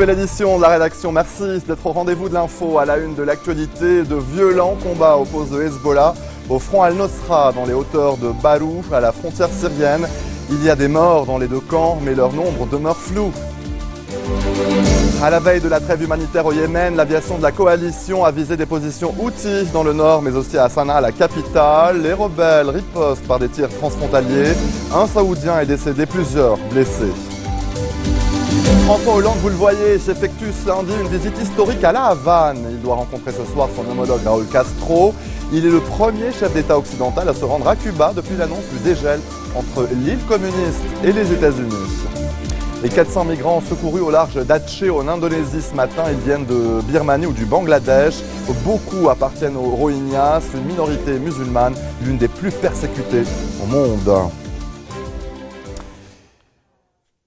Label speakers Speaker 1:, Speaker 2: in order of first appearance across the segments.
Speaker 1: nouvelle édition de la rédaction. Merci d'être au rendez-vous de l'info. À la une de l'actualité, de violents combats opposent le Hezbollah au front Al-Nosra dans les hauteurs de Barouf, à la frontière syrienne. Il y a des morts dans les deux camps, mais leur nombre demeure flou. À la veille de la trêve humanitaire au Yémen, l'aviation de la coalition a visé des positions Houthis dans le nord, mais aussi à Sanaa, la capitale. Les rebelles ripostent par des tirs transfrontaliers. Un Saoudien est décédé, plusieurs blessés. François Hollande, vous le voyez, effectue ce lundi une visite historique à La Havane. Il doit rencontrer ce soir son homologue Raúl Castro. Il est le premier chef d'État occidental à se rendre à Cuba depuis l'annonce du dégel entre l'île communiste et les États-Unis. Les 400 migrants secourus au large d'Aceh en Indonésie ce matin, ils viennent de Birmanie ou du Bangladesh. Beaucoup appartiennent aux Rohingyas, une minorité musulmane, l'une des plus persécutées au monde.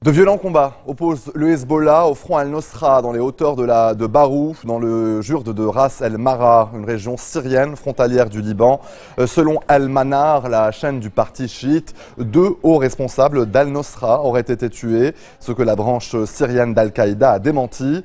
Speaker 1: De violents combats opposent le Hezbollah au front Al-Nosra dans les hauteurs de Barouf, dans le Jurde de Ras el-Mara, une région syrienne frontalière du Liban. Selon Al-Manar, la chaîne du parti chiite, 2 hauts responsables d'Al-Nosra auraient été tués, ce que la branche syrienne d'Al-Qaïda a démenti.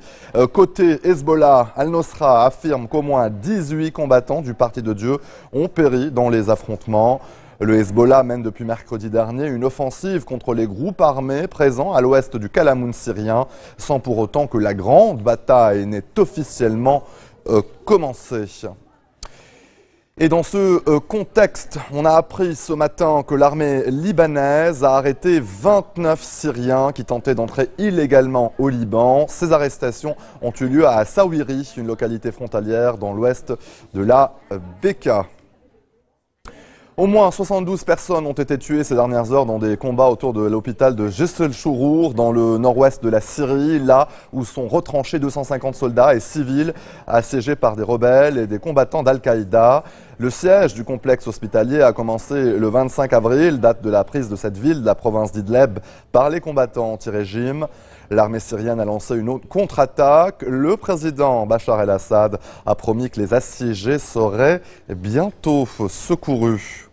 Speaker 1: Côté Hezbollah, Al-Nosra affirme qu'au moins 18 combattants du Parti de Dieu ont péri dans les affrontements. Le Hezbollah mène depuis mercredi dernier une offensive contre les groupes armés présents à l'ouest du Kalamoun syrien, sans pour autant que la grande bataille n'ait officiellement commencé. Et dans ce contexte, on a appris ce matin que l'armée libanaise a arrêté 29 Syriens qui tentaient d'entrer illégalement au Liban. Ces arrestations ont eu lieu à Saouiri, une localité frontalière dans l'ouest de la Bekaa. Au moins 72 personnes ont été tuées ces dernières heures dans des combats autour de l'hôpital de Jisr-el-Chourour, dans le nord-ouest de la Syrie, là où sont retranchés 250 soldats et civils assiégés par des rebelles et des combattants d'Al-Qaïda. Le siège du complexe hospitalier a commencé le 25 avril, date de la prise de cette ville de la province d'Idleb par les combattants anti-régime. L'armée syrienne a lancé une autre contre-attaque. Le président Bachar el-Assad a promis que les assiégés seraient bientôt secourus.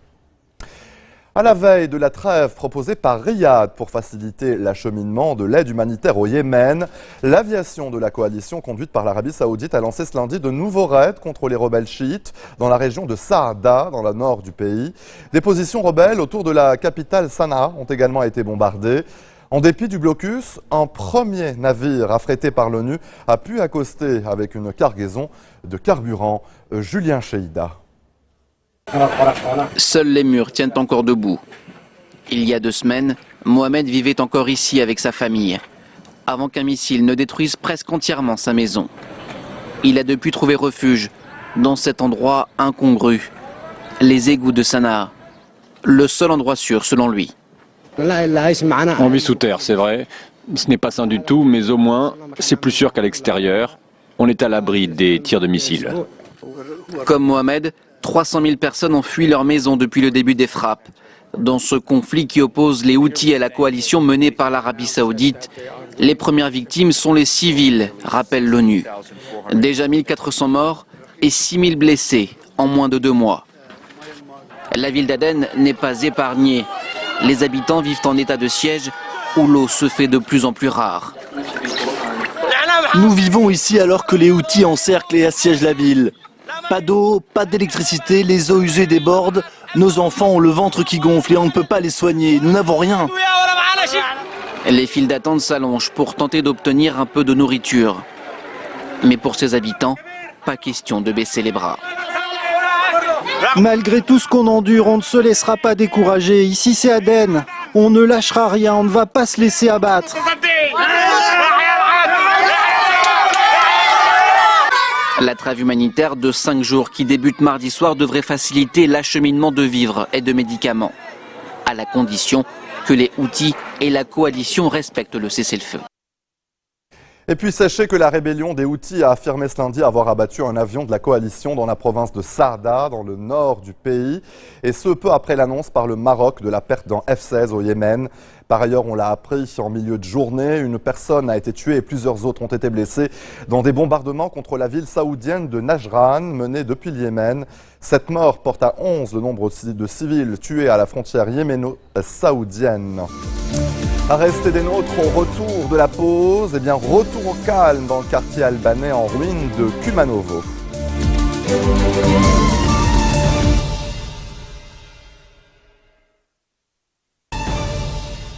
Speaker 1: À la veille de la trêve proposée par Riyad pour faciliter l'acheminement de l'aide humanitaire au Yémen, l'aviation de la coalition conduite par l'Arabie Saoudite a lancé ce lundi de nouveaux raids contre les rebelles chiites dans la région de Saada, dans le nord du pays. Des positions rebelles autour de la capitale Sanaa ont également été bombardées. En dépit du blocus, un premier navire affrété par l'ONU a pu accoster avec une cargaison de carburant. Julien Cheïda.
Speaker 2: Seuls les murs tiennent encore debout. Il y a 2 semaines, Mohamed vivait encore ici avec sa famille, avant qu'un missile ne détruise presque entièrement sa maison. Il a depuis trouvé refuge dans cet endroit incongru, les égouts de Sanaa, le seul endroit sûr selon lui.
Speaker 3: On vit sous terre, c'est vrai. Ce n'est pas sain du tout, mais au moins, c'est plus sûr qu'à l'extérieur. On est à l'abri des tirs de missiles.
Speaker 2: Comme Mohamed, 300 000 personnes ont fui leur maison depuis le début des frappes. Dans ce conflit qui oppose les Houthis à la coalition menée par l'Arabie Saoudite, les premières victimes sont les civils, rappelle l'ONU. Déjà 1400 morts et 6000 blessés en moins de 2 mois. La ville d'Aden n'est pas épargnée. Les habitants vivent en état de siège où l'eau se fait de plus en plus rare.
Speaker 4: Nous vivons ici alors que les Houthis encerclent et assiègent la ville. Pas d'eau, pas d'électricité, les eaux usées débordent. Nos enfants ont le ventre qui gonfle et on ne peut pas les soigner. Nous n'avons rien.
Speaker 2: Les files d'attente s'allongent pour tenter d'obtenir un peu de nourriture. Mais pour ces habitants, pas question de baisser les bras.
Speaker 5: Malgré tout ce qu'on endure, on ne se laissera pas décourager. Ici c'est Aden. On ne lâchera rien, on ne va pas se laisser abattre.
Speaker 2: La trêve humanitaire de 5 jours qui débute mardi soir devrait faciliter l'acheminement de vivres et de médicaments, à la condition que les Houthis et la coalition respectent le cessez-le-feu.
Speaker 1: Et puis sachez que la rébellion des Houthis a affirmé ce lundi avoir abattu un avion de la coalition dans la province de Saada, dans le nord du pays, et ce peu après l'annonce par le Maroc de la perte d'un F-16 au Yémen. Par ailleurs, on l'a appris en milieu de journée, une personne a été tuée et plusieurs autres ont été blessés dans des bombardements contre la ville saoudienne de Najran, menés depuis le Yémen. Cette mort porte à 11 le nombre de civils tués à la frontière yéméno-saoudienne. Restez des nôtres au retour de la pause. Eh bien, retour au calme dans le quartier albanais en ruine de Kumanovo.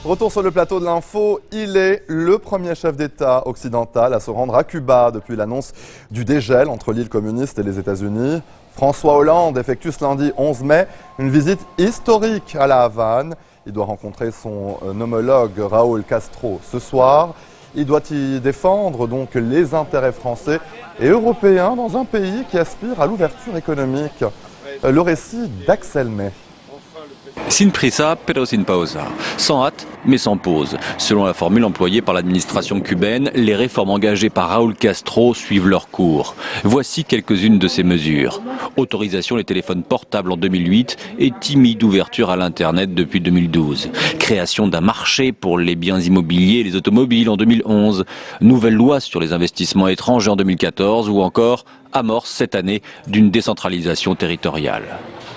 Speaker 1: Retour sur le plateau de l'info, il est le premier chef d'État occidental à se rendre à Cuba depuis l'annonce du dégel entre l'île communiste et les États-Unis. François Hollande effectue ce lundi 11 mai une visite historique à la Havane. Il doit rencontrer son homologue Raúl Castro ce soir. Il doit y défendre donc les intérêts français et européens dans un pays qui aspire à l'ouverture économique. Le récit d'Axel May.
Speaker 3: Sin prisa, pero sin pausa. Sans hâte, mais sans pause. Selon la formule employée par l'administration cubaine, les réformes engagées par Raúl Castro suivent leur cours. Voici quelques-unes de ces mesures. Autorisation des téléphones portables en 2008 et timide ouverture à l'Internet depuis 2012. Création d'un marché pour les biens immobiliers et les automobiles en 2011. Nouvelle loi sur les investissements étrangers en 2014 ou encore amorce cette année d'une décentralisation territoriale.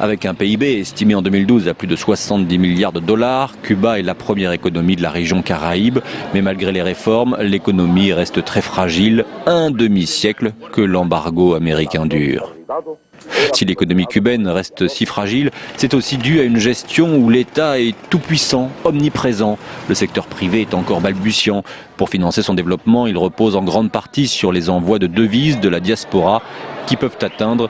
Speaker 3: Avec un PIB estimé en 2012 à plus de 70 milliards de dollars, Cuba est la première économie de la région Caraïbe. Mais malgré les réformes, l'économie reste très fragile. Un demi-siècle que l'embargo américain dure. Si l'économie cubaine reste si fragile, c'est aussi dû à une gestion où l'État est tout-puissant, omniprésent. Le secteur privé est encore balbutiant. Pour financer son développement, il repose en grande partie sur les envois de devises de la diaspora qui peuvent atteindre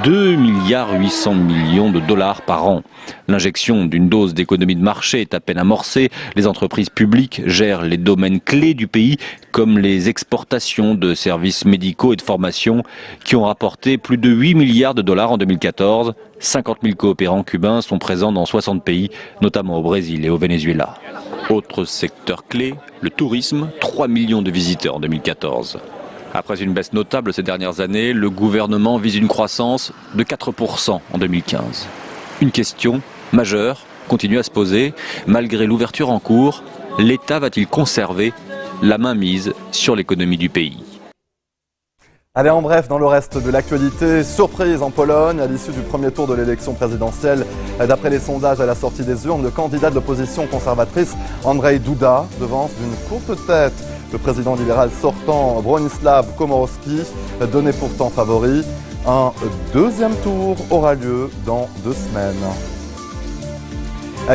Speaker 3: 2,8 milliards de dollars par an. L'injection d'une dose d'économie de marché est à peine amorcée. Les entreprises publiques gèrent les domaines clés du pays, comme les exportations de services médicaux et de formation, qui ont rapporté plus de 8 milliards de dollars en 2014. 50 000 coopérants cubains sont présents dans 60 pays, notamment au Brésil et au Venezuela. Autre secteur clé, le tourisme, 3 millions de visiteurs en 2014. Après une baisse notable ces dernières années, le gouvernement vise une croissance de 4% en 2015. Une question majeure continue à se poser. Malgré l'ouverture en cours, l'État va-t-il conserver la mainmise sur l'économie du pays ?
Speaker 1: Allez, en bref, dans le reste de l'actualité, surprise en Pologne, à l'issue du premier tour de l'élection présidentielle. D'après les sondages à la sortie des urnes, le candidat de l'opposition conservatrice, Andrzej Duda, devance d'une courte tête le président libéral sortant, Bronisław Komorowski, donné pourtant favori. Un deuxième tour aura lieu dans 2 semaines.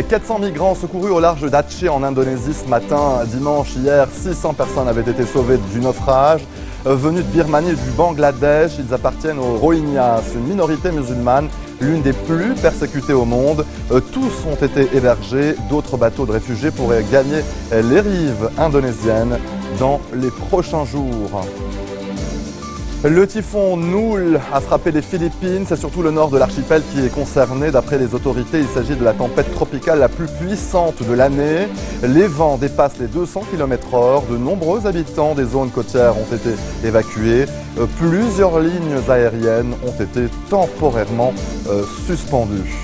Speaker 1: 400 migrants secourus au large d'Aceh en Indonésie ce matin. Dimanche, hier, 600 personnes avaient été sauvées du naufrage. Venus de Birmanie et du Bangladesh, ils appartiennent aux Rohingyas, une minorité musulmane, l'une des plus persécutées au monde. Tous ont été hébergés, d'autres bateaux de réfugiés pourraient gagner les rives indonésiennes dans les prochains jours. Le typhon Noul a frappé les Philippines, c'est surtout le nord de l'archipel qui est concerné. D'après les autorités, il s'agit de la tempête tropicale la plus puissante de l'année. Les vents dépassent les 200 km/h. De nombreux habitants des zones côtières ont été évacués. Plusieurs lignes aériennes ont été temporairement suspendues.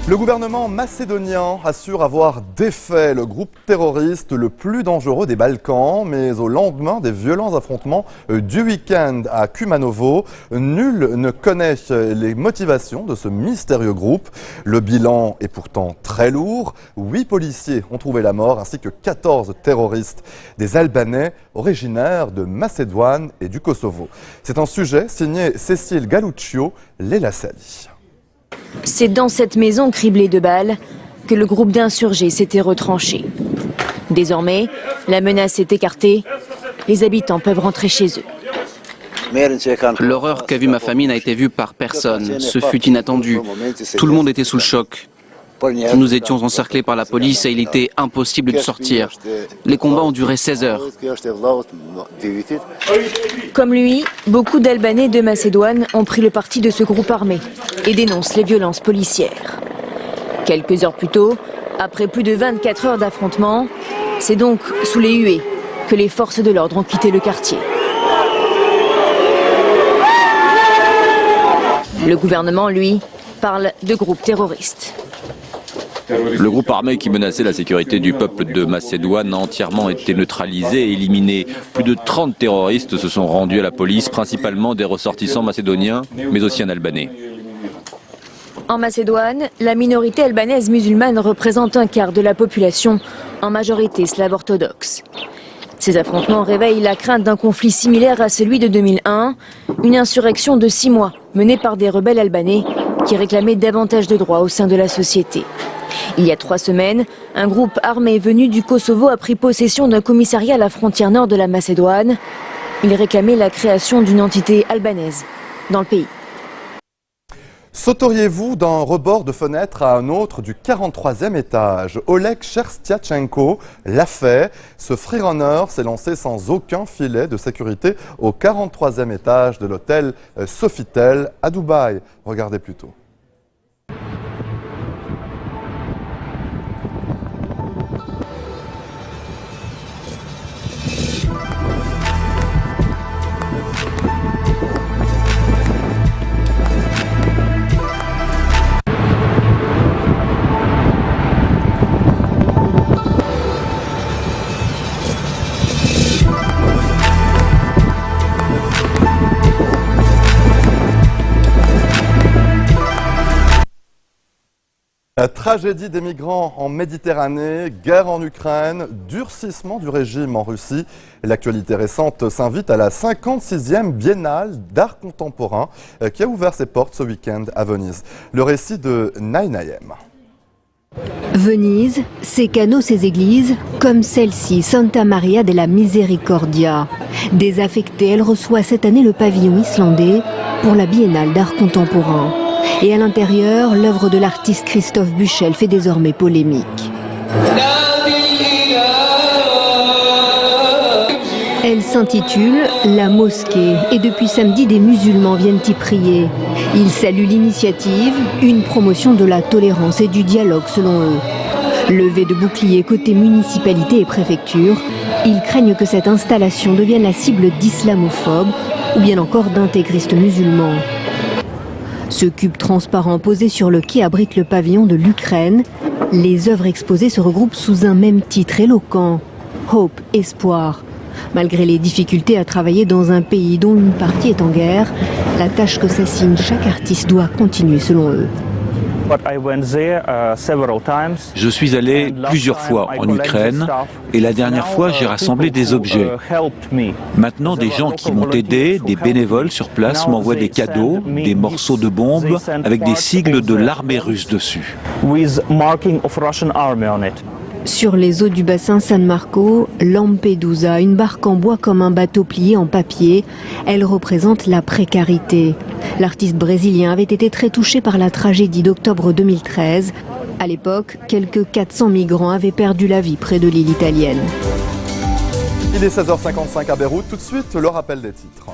Speaker 1: Le gouvernement macédonien assure avoir défait le groupe terroriste le plus dangereux des Balkans, mais au lendemain des violents affrontements du week-end à Kumanovo, nul ne connaît les motivations de ce mystérieux groupe. Le bilan est pourtant très lourd. 8 policiers ont trouvé la mort, ainsi que 14 terroristes, des Albanais originaires de Macédoine et du Kosovo. C'est un sujet signé Cécile Galuccio, Léla Sali.
Speaker 6: C'est dans cette maison criblée de balles que le groupe d'insurgés s'était retranché. Désormais, la menace est écartée, les habitants peuvent rentrer chez eux.
Speaker 2: L'horreur qu'a vue ma famille n'a été vue par personne. Ce fut inattendu. Tout le monde était sous le choc. Nous étions encerclés par la police et il était impossible de sortir. Les combats ont duré 16 heures.
Speaker 6: Comme lui, beaucoup d'Albanais de Macédoine ont pris le parti de ce groupe armé et dénoncent les violences policières. Quelques heures plus tôt, après plus de 24 heures d'affrontement, c'est donc sous les huées que les forces de l'ordre ont quitté le quartier. Le gouvernement, lui, parle de groupe terroriste.
Speaker 3: Le groupe armé qui menaçait la sécurité du peuple de Macédoine a entièrement été neutralisé et éliminé. Plus de 30 terroristes se sont rendus à la police, principalement des ressortissants macédoniens, mais aussi un Albanais.
Speaker 6: En Macédoine, la minorité albanaise musulmane représente un quart de la population, en majorité slave orthodoxe. Ces affrontements réveillent la crainte d'un conflit similaire à celui de 2001, une insurrection de 6 mois menée par des rebelles albanais qui réclamaient davantage de droits au sein de la société. Il y a 3 semaines, un groupe armé venu du Kosovo a pris possession d'un commissariat à la frontière nord de la Macédoine. Il réclamait la création d'une entité albanaise dans le pays.
Speaker 1: Sauteriez-vous d'un rebord de fenêtre à un autre du 43e étage? Oleg Cherstiachenko l'a fait. Ce freerunner s'est lancé sans aucun filet de sécurité au 43e étage de l'hôtel Sofitel à Dubaï. Regardez plutôt. Tragédie des migrants en Méditerranée, guerre en Ukraine, durcissement du régime en Russie. L'actualité récente s'invite à la 56e biennale d'art contemporain qui a ouvert ses portes ce week-end à Venise. Le récit de Naïnaïem.
Speaker 7: Venise, ses canaux, ses églises, comme celle-ci, Santa Maria della Misericordia. Désaffectée, elle reçoit cette année le pavillon islandais pour la biennale d'art contemporain. Et à l'intérieur, l'œuvre de l'artiste Christophe Buchel fait désormais polémique. Elle s'intitule « La mosquée » et depuis samedi, des musulmans viennent y prier. Ils saluent l'initiative, une promotion de la tolérance et du dialogue selon eux. Levée de boucliers côté municipalité et préfecture, ils craignent que cette installation devienne la cible d'islamophobes ou bien encore d'intégristes musulmans. Ce cube transparent posé sur le quai abrite le pavillon de l'Ukraine. Les œuvres exposées se regroupent sous un même titre éloquent, Hope, espoir. Malgré les difficultés à travailler dans un pays dont une partie est en guerre, la tâche que s'assigne chaque artiste doit continuer selon eux.
Speaker 3: Je suis allé plusieurs fois en Ukraine et la dernière fois j'ai rassemblé des objets. Maintenant des gens qui m'ont aidé, des bénévoles sur place m'envoient des cadeaux, des morceaux de bombes avec des sigles de l'armée russe dessus.
Speaker 7: Sur les eaux du bassin San Marco, Lampedusa, une barque en bois comme un bateau plié en papier, elle représente la précarité. L'artiste brésilien avait été très touché par la tragédie d'octobre 2013. À l'époque, quelques 400 migrants avaient perdu la vie près de l'île italienne.
Speaker 1: Il est 16h55 à Beyrouth. Tout de suite, le rappel des titres.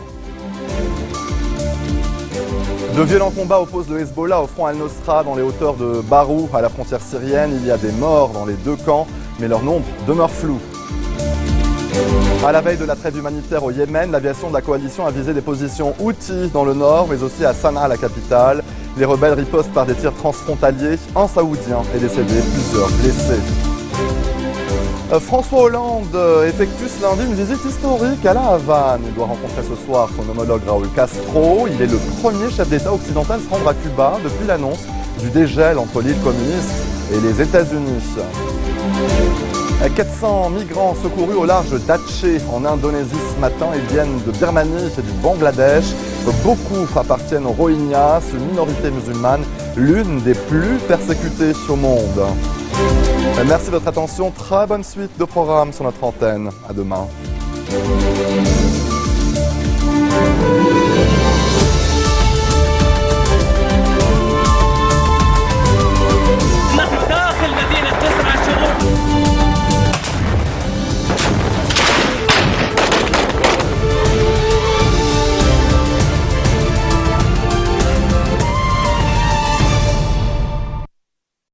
Speaker 1: De violents combats opposent le Hezbollah au front Al-Nosra dans les hauteurs de Baroud, à la frontière syrienne. Il y a des morts dans les 2 camps, mais leur nombre demeure flou. À la veille de la trêve humanitaire au Yémen, l'aviation de la coalition a visé des positions Houthis dans le nord, mais aussi à Sanaa, la capitale. Les rebelles ripostent par des tirs transfrontaliers. Un Saoudien est décédé, plusieurs blessés. François Hollande effectue ce lundi une visite historique à La Havane. Il doit rencontrer ce soir son homologue Raúl Castro. Il est le premier chef d'État occidental à se rendre à Cuba depuis l'annonce du dégel entre l'île communiste et les États-Unis. 400 migrants secourus au large d'Aceh en Indonésie ce matin. Ils viennent de Birmanie et du Bangladesh. Beaucoup appartiennent aux Rohingyas, une minorité musulmane, l'une des plus persécutées au monde. Merci de votre attention. Très bonne suite de programmes sur notre antenne. À demain.